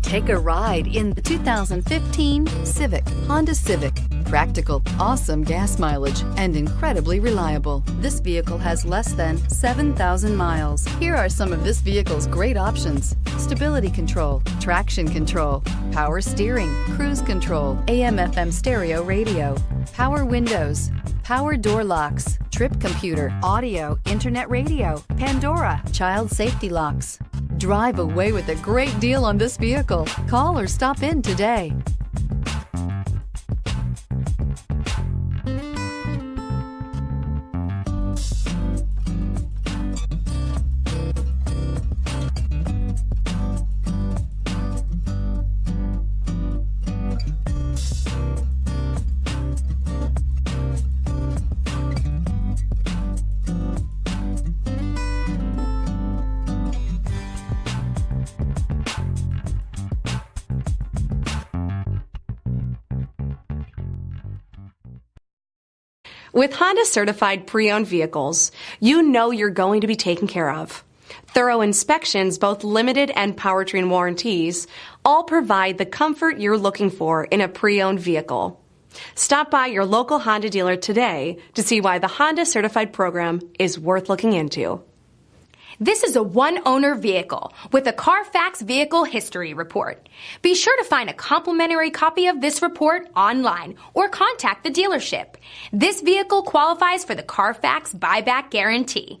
Take a ride in the 2015 Honda Civic. Practical, awesome gas mileage, and incredibly reliable. This vehicle has less than 7,000 miles. Here are some of this vehicle's great options: stability control, traction control, power steering, cruise control, AM/FM stereo radio, power windows, power door locks, trip computer, audio, internet radio, Pandora, child safety locks. Drive away with a great deal on this vehicle. Call or stop in today. With Honda certified pre-owned vehicles, you know you're going to be taken care of. Thorough inspections, both limited and powertrain warranties, all provide the comfort you're looking for in a pre-owned vehicle. Stop by your local Honda dealer today to see why the Honda certified program is worth looking into. This is a one-owner vehicle with a CARFAX Vehicle History Report. Be sure to find a complimentary copy of this report online or contact the dealership. This vehicle qualifies for the CARFAX Buyback Guarantee.